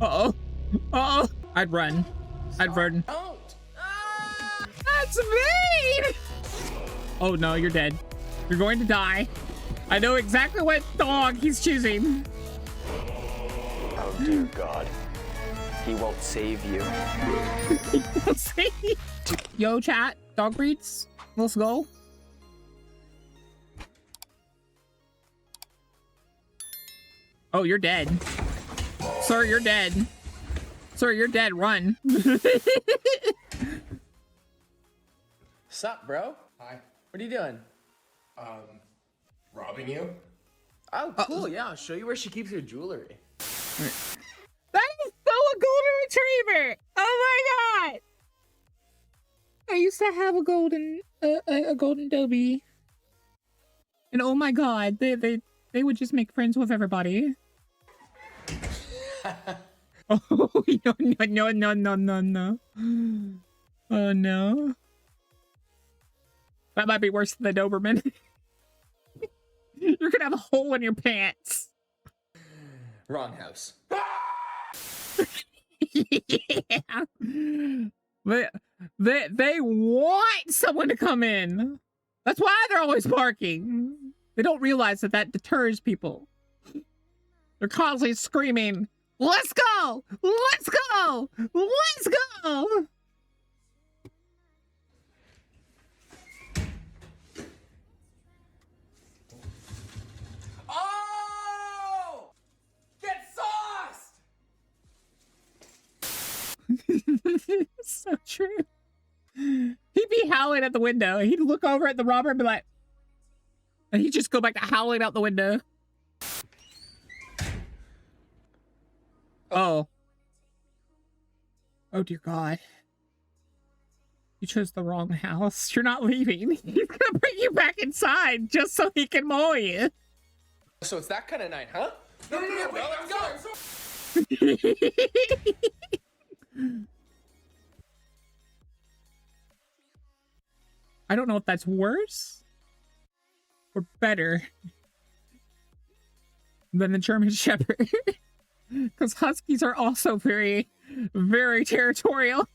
Uh-oh. Uh-oh. I'd run. I'd run. Don't. That's mean! Oh no, you're dead. You're going to die. I know exactly what dog he's choosing. Oh dear God. He won't save you. He won't save you. Yo, chat. Dog breeds. Let's go. Oh, you're dead. Sir, you're dead. Sir, you're dead. Run. Sup, bro? Hi. What are you doing? Robbing you? Oh, cool. Yeah, I'll show you where she keeps her jewelry. That is so a golden retriever. Oh my god. I used to have a golden Dobie. And oh my god, they would just make friends with everybody. Oh no. Oh no. That might be worse than the Doberman. You're gonna have a hole in your pants. Wrong house. Yeah. They want someone to come in. That's why they're always barking. They don't realize that that deters people. They're constantly screaming, "Let's go! Let's go! Let's go!" Oh! Get sauced! So true. He'd be howling at the window. He'd look over at the robber and be like, and he'd just go back to howling out the window. Oh. Oh dear God. You chose the wrong house. You're not leaving. He's gonna bring you back inside just so he can maul you. So it's that kind of night, huh? No, wait, let's go! I don't know if that's worse or better than the German Shepherd. Because Huskies are also very, very territorial.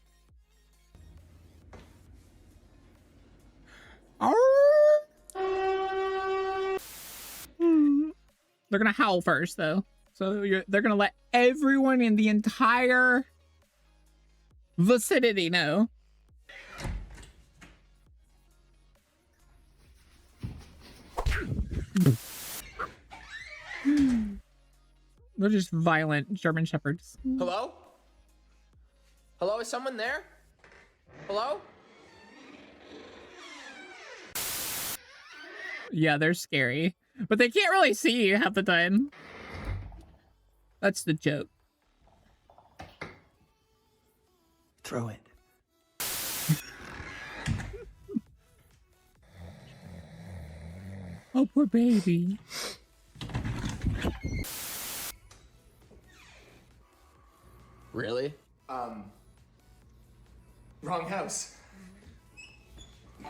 They're gonna howl first, though. So they're gonna let everyone in the entire vicinity know. They're just violent German Shepherds. Hello? Hello, is someone there? Hello? Yeah, they're scary. But they can't really see you half the time. That's the joke. Throw it. Oh, poor baby. Really? Wrong house.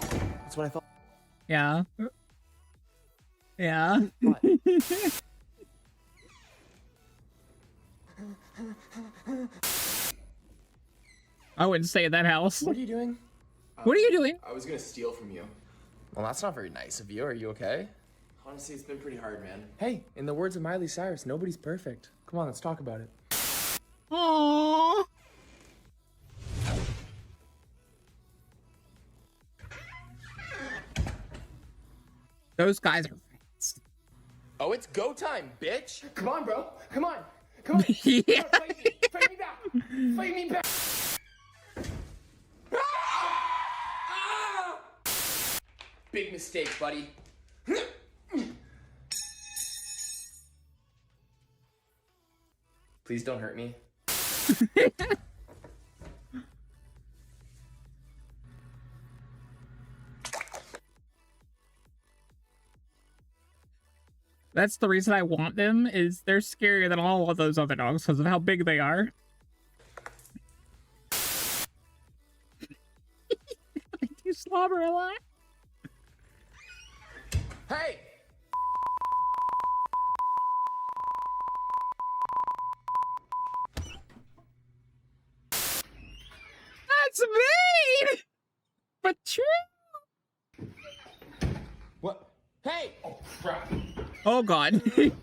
That's what I thought. Yeah. Yeah. What? I wouldn't stay in that house. What are you doing? What are you doing? I was gonna steal from you. Well, that's not very nice of you. Are you okay? Honestly, it's been pretty hard, man. Hey, in the words of Miley Cyrus, nobody's perfect. Come on, let's talk about it. Aww. Those guys are fast. Oh, it's go time, bitch! Come on, bro. Come on. Come on. Yeah. Fight me. Fight me back. Fight me back. Big mistake, buddy. Please don't hurt me. That's the reason I want them, is they're scarier than all of those other dogs because of how big they are. They do slobber a lot. Hey! Oh God. If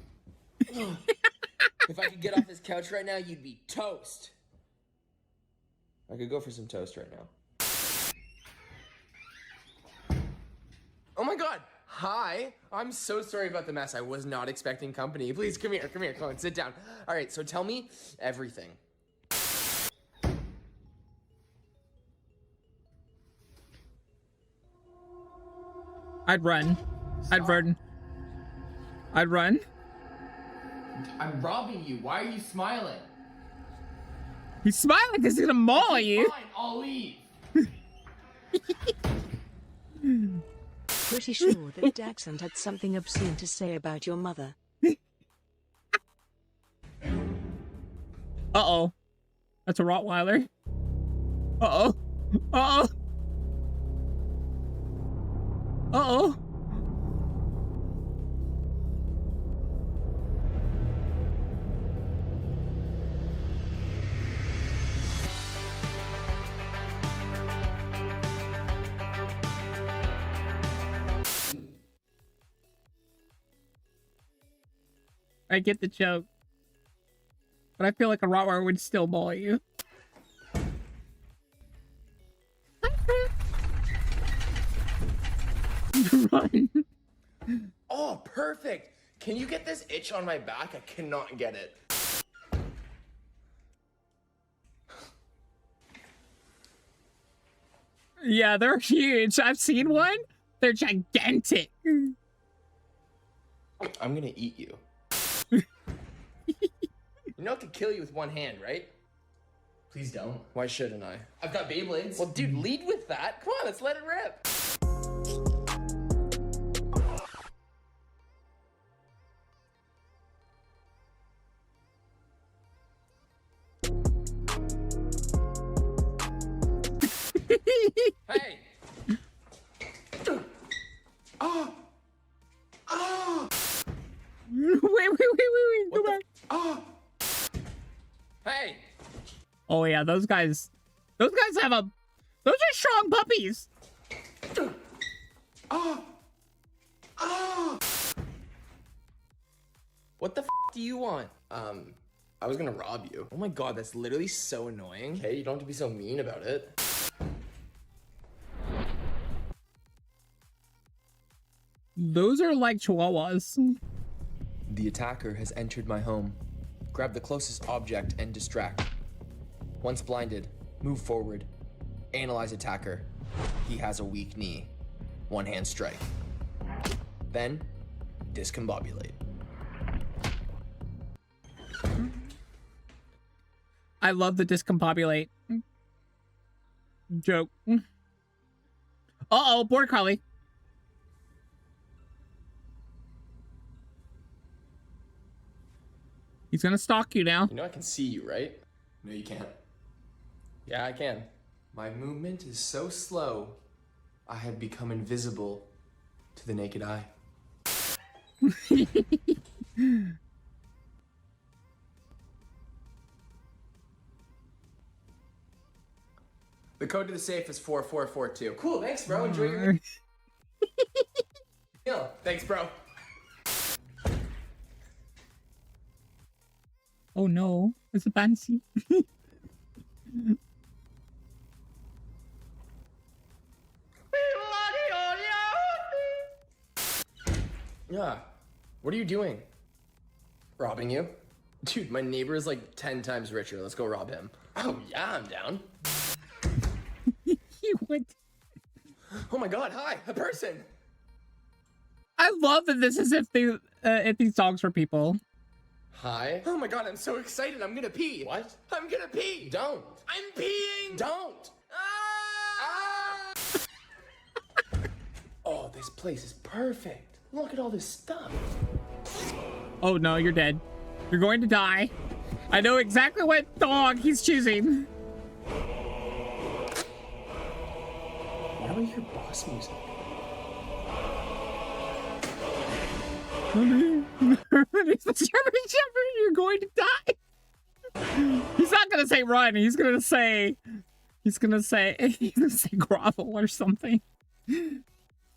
I could get off this couch right now, you'd be toast. I could go for some toast right now. Oh my God. Hi. I'm so sorry about the mess. I was not expecting company. Please come here. Come here. Come on. Sit down. All right. So tell me everything. I'd run. I'd run. I'd run. I'm robbing you. Why are you smiling? He's smiling because he's gonna maul you. Fine, I'll leave. Pretty sure that Daxant had something obscene to say about your mother. Uh-oh. That's a Rottweiler. Uh-oh. Uh-oh. Uh-oh. I get the joke. But I feel like a Rottweiler would still maul you. Run. Oh, perfect. Can you get this itch on my back? I cannot get it. Yeah, they're huge. I've seen one. They're gigantic. I'm gonna eat you. You know I could kill you with one hand, right? Please don't. Why shouldn't I? I've got Beyblades. Well, dude, lead with that. Come on, let's let it rip. Hey! Oh! Oh! Wait. Go back. Oh! Hey! Oh yeah, those guys have a... Those are strong puppies. Oh! Oh! What the f do you want? I was gonna rob you. Oh my God, that's literally so annoying. Okay, you don't have to be so mean about it. Those are like chihuahuas. The attacker has entered my home. Grab the closest object and distract. Once blinded, move forward. Analyze attacker. He has a weak knee. One hand strike. Then, discombobulate. I love the discombobulate joke. Uh-oh, border collie. He's gonna stalk you now. You know I can see you, right? No, you can't. Yeah, I can. My movement is so slow, I have become invisible to the naked eye. The code to the safe is 4442. Cool, thanks, bro. Enjoy your meal. Thanks, bro. Oh no, it's a fancy. Yeah. What are you doing? Robbing you? Dude, my neighbor is like 10 times richer. Let's go rob him. Oh, yeah, I'm down. He would. Oh my god, hi, a person. I love that this is if these dogs were people. Hi. Oh my god, I'm so excited. I'm gonna pee. What? I'm gonna pee. Don't. I'm peeing. Don't. Ah! Oh, this place is perfect. Look at all this stuff. Oh no, you're dead. You're going to die. I know exactly what dog he's choosing. Why do I hear boss music? You're going to die. He's not gonna say run. He's gonna say grovel or something.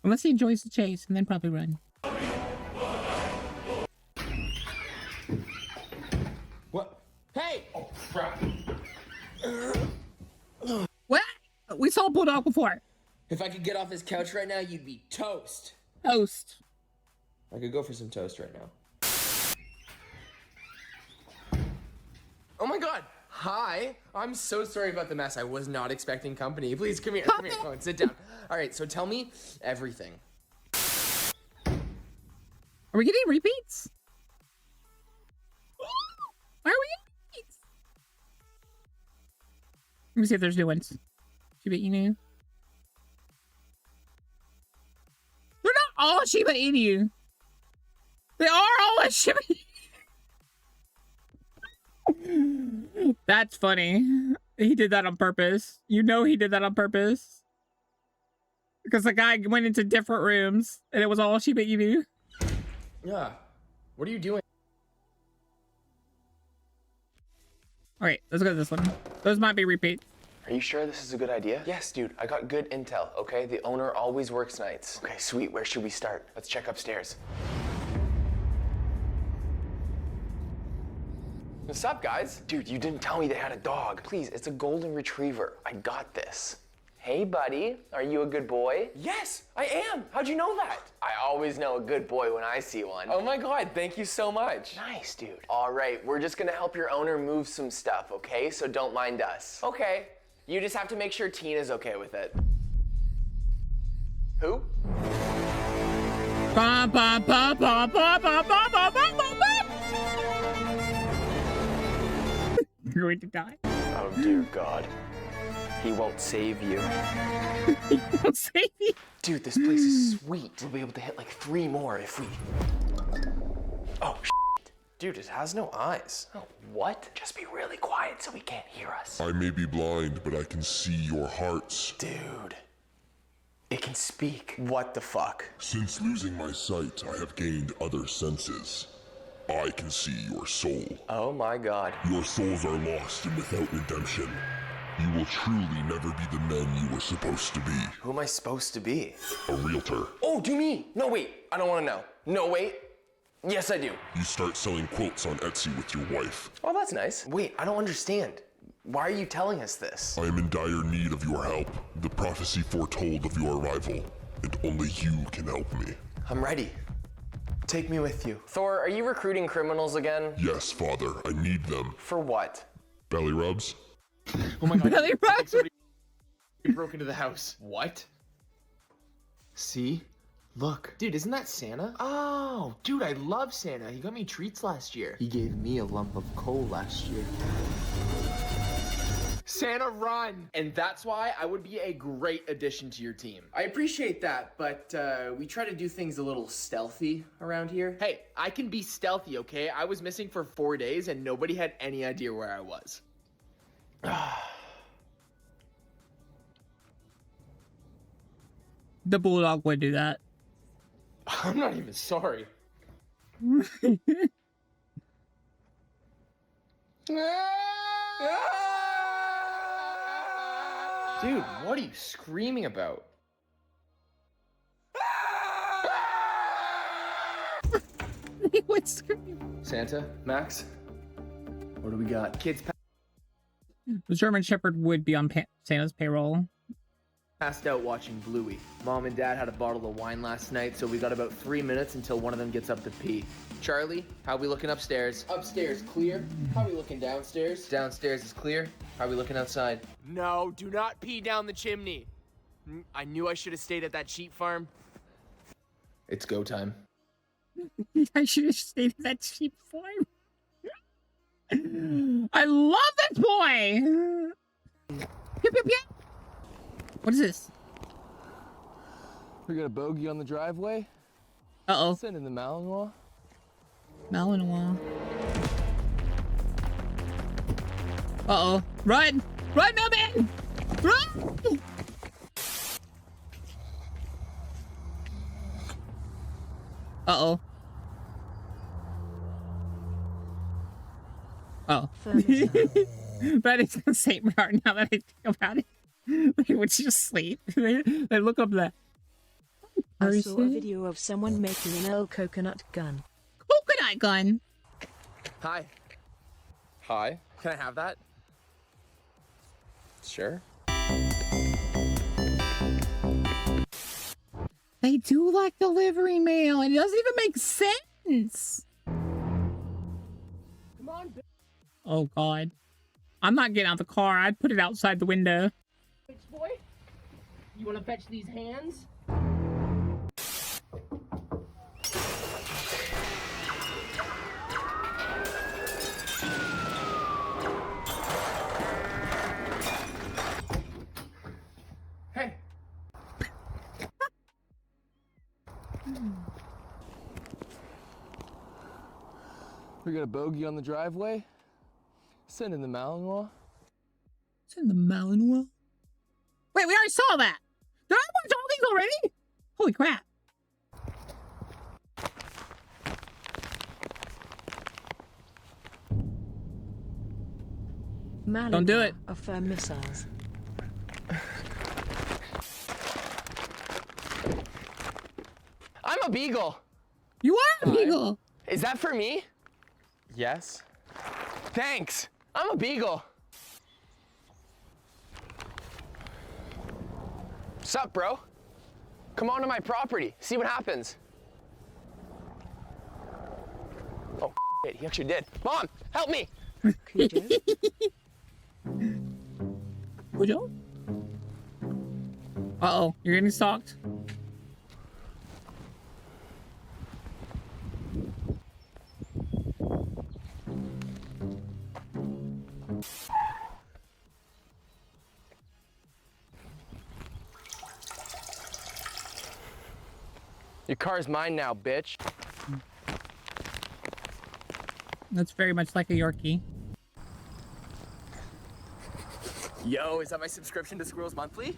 Unless he enjoys the chase, and then probably run. a bulldog before. If I could get off this couch right now, you'd be toast. Toast. I could go for some toast right now. Oh my god! Hi! I'm so sorry about the mess. I was not expecting company. Please, come here. Come here. Come on, sit down. Alright, so tell me everything. Are we getting repeats? Why are we getting repeats? Let me see if there's new ones. Shiba Inu. They're not all Shiba Inu. They are all a Shiba Inu. That's funny. He did that on purpose. You know he did that on purpose. Because the guy went into different rooms and it was all Shiba Inu. Yeah. What are you doing? Alright, let's go to this one. Those might be repeats. Are you sure this is a good idea? Yes, dude. I got good intel, okay? The owner always works nights. Okay, sweet. Where should we start? Let's check upstairs. What's up, guys? Dude, you didn't tell me they had a dog. Please, it's a golden retriever. I got this. Hey, buddy. Are you a good boy? Yes, I am. How'd you know that? I always know a good boy when I see one. Oh my god, thank you so much. Nice, dude. All right, we're just gonna help your owner move some stuff, okay? So don't mind us. Okay. You just have to make sure Tina's okay with it. Who? You're going to die. Oh, dear God. He won't save you. He won't save you. Dude, this place is sweet. We'll be able to hit like 3 more if we... Oh, shit. Dude, it has no eyes. Oh, what? Just be really quiet so he can't hear us. I may be blind, but I can see your hearts. Dude. It can speak. What the fuck? Since losing my sight, I have gained other senses. I can see your soul. Oh my god. Your souls are lost and without redemption. You will truly never be the men you were supposed to be. Who am I supposed to be? A realtor. Oh, do me? No, wait. I don't want to know. No, wait. Yes, I do. You start selling quilts on Etsy with your wife. Oh, that's nice. Wait, I don't understand. Why are you telling us this? I am in dire need of your help. The prophecy foretold of your arrival, and only you can help me. I'm ready. Take me with you. Thor, are you recruiting criminals again? Yes, Father, I need them. For what? Belly rubs? Oh my god. Belly rubs? Somebody broke into the house. What? See? Look. Dude, isn't that Santa? Oh, dude, I love Santa. He got me treats last year. He gave me a lump of coal last year. Santa, run! And that's why I would be a great addition to your team. I appreciate that, but we try to do things a little stealthy around here. Hey, I can be stealthy, okay? I was missing for 4 days and nobody had any idea where I was. The bulldog would do that. I'm not even sorry. Dude, what are you screaming about? He would scream. Santa, Max, what do we got? Kids The German Shepherd would be on Santa's payroll. passed out watching Bluey. Mom and Dad had a bottle of wine last night, so we got about 3 minutes until one of them gets up to pee. Charlie, how we looking upstairs? Upstairs, clear. How we looking downstairs? Downstairs is clear. How we looking outside? No, do not pee down the chimney. I knew I should have stayed at that sheep farm. It's go time. I should have stayed at that sheep farm. I love this boy. Pew, pew, pew. What is this? We got a bogey on the driveway. Uh-oh. Sending the Malinois. Malinois. Uh-oh. Run! Run, Noemi! Run! Uh-oh. Oh. That is the same part now that I think about it. They would just sleep. They look up there. I saw a video of someone making an old coconut gun. Coconut gun? Hi. Hi. Can I have that? Sure. They do like delivery mail, and it doesn't even make sense. Come on, Oh, God. I'm not getting out the car. I'd put it outside the window. bitch boy. You want to fetch these hands? Hey. We got a bogey on the driveway. Send in the Malinois. Send the Malinois. Wait, we already saw that. Did I watch all these already? Holy crap. Don't do it. Of missiles. I'm a beagle. You are a beagle. Is that for me? Yes. Thanks. I'm a beagle. Sup, bro? Come on to my property. See what happens. Oh, shit, he actually did. Mom, help me. Cujo? Uh-oh, you're getting stalked. Your car's mine now, bitch. That's very much like a Yorkie. Yo, is that my subscription to Squirrels Monthly?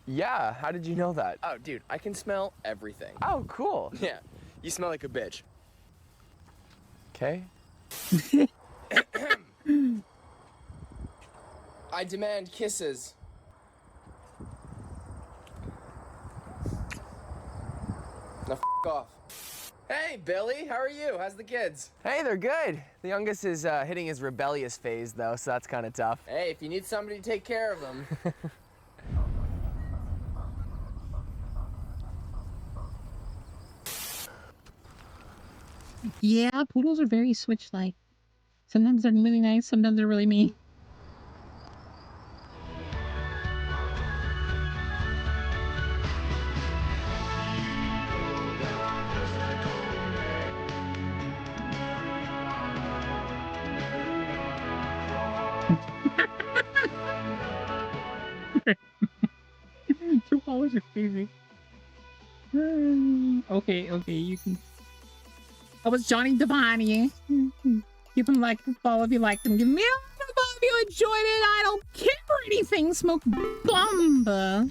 Yeah, how did you know that? Oh, dude, I can smell everything. Oh, cool. Yeah, you smell like a bitch. Okay. I demand kisses. Now f off. Hey, Billy, how are you? How's the kids? Hey, they're good. The youngest is hitting his rebellious phase, though, so that's kind of tough. Hey, if you need somebody to take care of them. Yeah, poodles are very switch-like. Sometimes they're really nice, sometimes they're really mean. $2 are crazy. Okay, you can. That was Jonny Devaney. Give him like a follow if you liked him. Give me a follow if you enjoyed it. I don't care anything. Smoke bomba.